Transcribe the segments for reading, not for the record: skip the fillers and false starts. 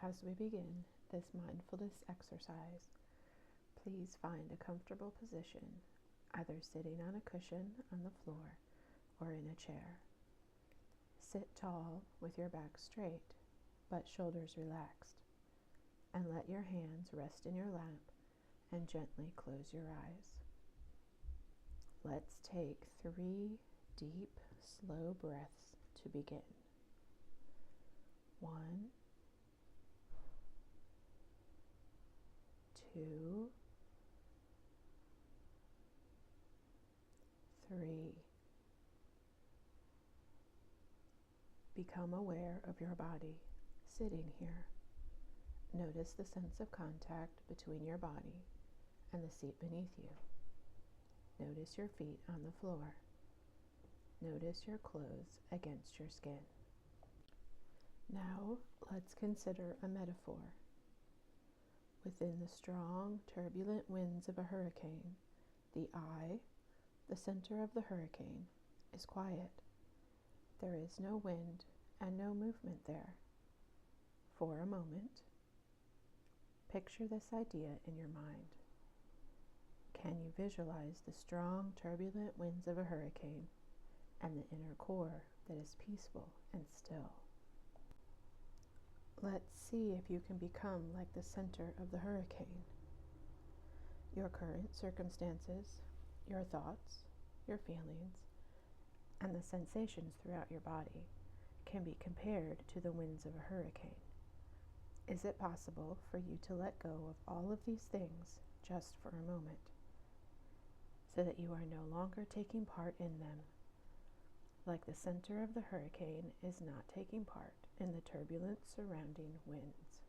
As we begin this mindfulness exercise, please find a comfortable position, either sitting on a cushion on the floor or in a chair. Sit tall with your back straight, but shoulders relaxed, and let your hands rest in your lap and gently close your eyes. Let's take 3 deep, slow breaths to begin. 1, 2, 3. Become aware of your body sitting here. Notice the sense of contact between your body and the seat beneath you. Notice your feet on the floor. Notice your clothes against your skin. Now let's consider a metaphor. Within the strong, turbulent winds of a hurricane, the eye, the center of the hurricane, is quiet. There is no wind and no movement there. For a moment, picture this idea in your mind. Can you visualize the strong, turbulent winds of a hurricane and the inner core that is peaceful and still? Let's see if you can become like the center of the hurricane. Your current circumstances, your thoughts, your feelings, and the sensations throughout your body can be compared to the winds of a hurricane. Is it possible for you to let go of all of these things just for a moment, so that you are no longer taking part in them, like the center of the hurricane is not taking part in the turbulent surrounding winds?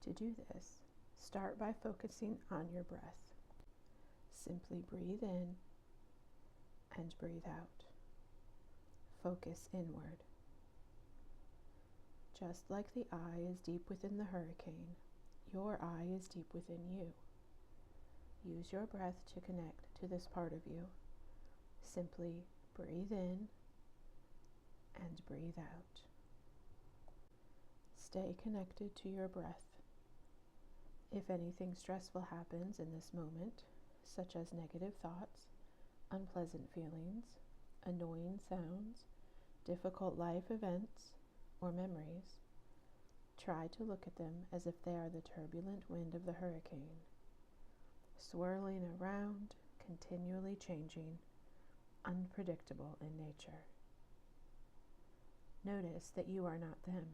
To do this, start by focusing on your breath. Simply breathe in and breathe out. Focus inward. Just like the eye is deep within the hurricane, your eye is deep within you. Use your breath to connect to this part of you. Simply breathe in and breathe out. Stay connected to your breath. If anything stressful happens in this moment, such as negative thoughts, unpleasant feelings, annoying sounds, difficult life events, or memories, try to look at them as if they are the turbulent wind of the hurricane, swirling around, continually changing, unpredictable in nature. Notice that you are not them.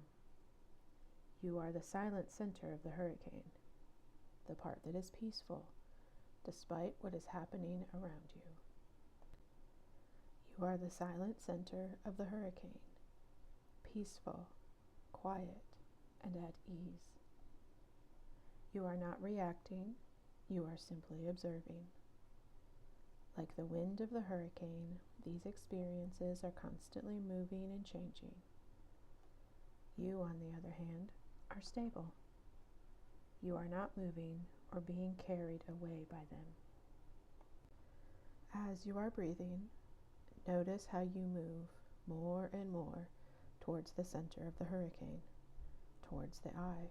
You are the silent center of the hurricane, the part that is peaceful, despite what is happening around you. You are the silent center of the hurricane, peaceful, quiet, and at ease. You are not reacting, you are simply observing. Like the wind of the hurricane, these experiences are constantly moving and changing. You, on the other hand, are stable. You are not moving or being carried away by them. As you are breathing, notice how you move more and more towards the center of the hurricane, towards the eye.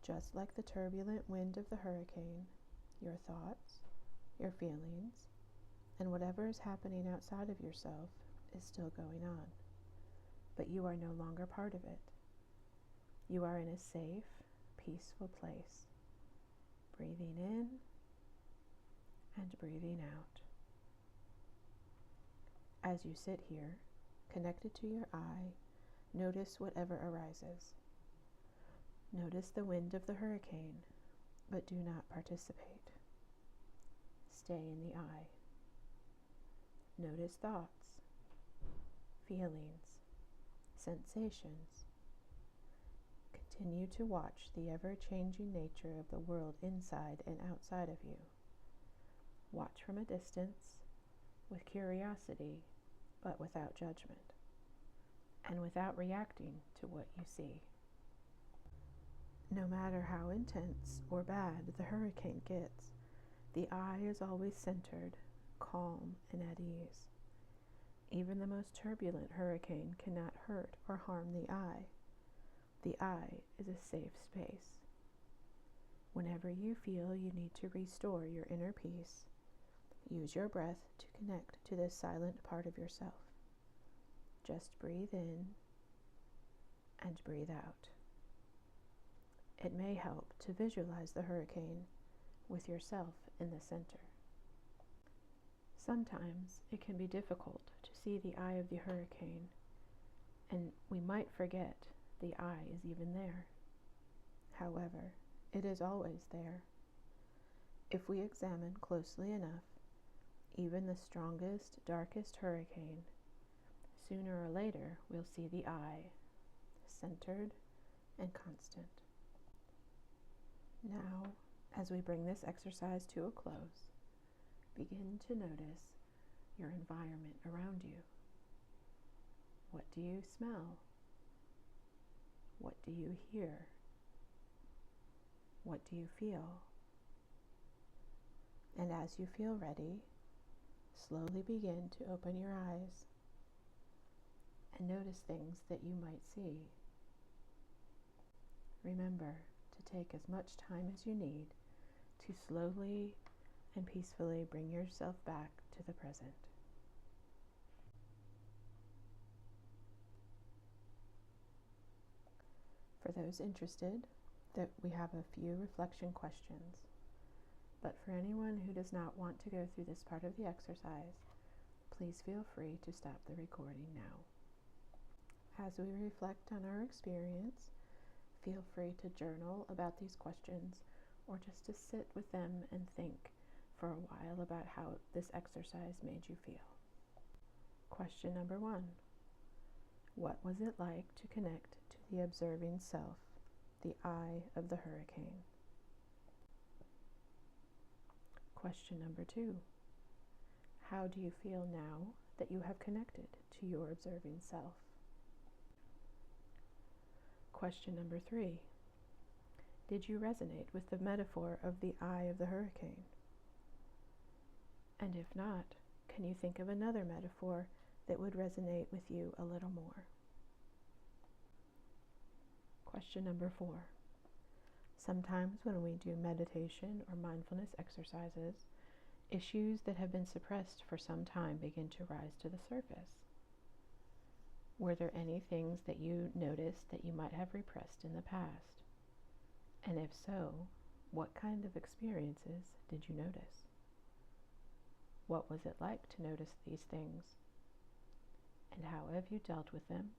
Just like the turbulent wind of the hurricane, your thoughts, your feelings, and whatever is happening outside of yourself is still going on, but you are no longer part of it. You are in a safe, peaceful place, breathing in and breathing out. As you sit here, connected to your eye, notice whatever arises. Notice the wind of the hurricane, but do not participate. Stay in the eye. Notice thoughts, feelings, sensations. Continue to watch the ever-changing nature of the world inside and outside of you. Watch from a distance, with curiosity, but without judgment, and without reacting to what you see. No matter how intense or bad the hurricane gets, the eye is always centered, calm, and at ease. Even the most turbulent hurricane cannot hurt or harm the eye, The eye is a safe space. Whenever you feel you need to restore your inner peace, use your breath to connect to this silent part of yourself. Just breathe in and breathe out. It may help to visualize the hurricane with yourself in the center. Sometimes it can be difficult to see the eye of the hurricane, and we might forget the eye is even there. However, it is always there. If we examine closely enough, even the strongest, darkest hurricane, sooner or later we'll see the eye, centered and constant. Now, as we bring this exercise to a close, begin to notice your environment around you. What do you smell? What do you hear? What do you feel? And as you feel ready, slowly begin to open your eyes and notice things that you might see. Remember to take as much time as you need to slowly and peacefully bring yourself back to the present. For those interested, that we have a few reflection questions, but for anyone who does not want to go through this part of the exercise, please feel free to stop the recording now. As we reflect on our experience, feel free to journal about these questions or just to sit with them and think for a while about how this exercise made you feel. Question number 1. What was it like to connect to the observing self, the eye of the hurricane? Question number 2. How do you feel now that you have connected to your observing self? Question number 3. Did you resonate with the metaphor of the eye of the hurricane? And if not, can you think of another metaphor that would resonate with you a little more? Question number 4. Sometimes when we do meditation or mindfulness exercises, issues that have been suppressed for some time begin to rise to the surface. Were there any things that you noticed that you might have repressed in the past? And if so, what kind of experiences did you notice? What was it like to notice these things? And how have you dealt with them?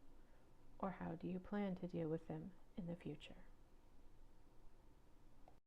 Or how do you plan to deal with them in the future?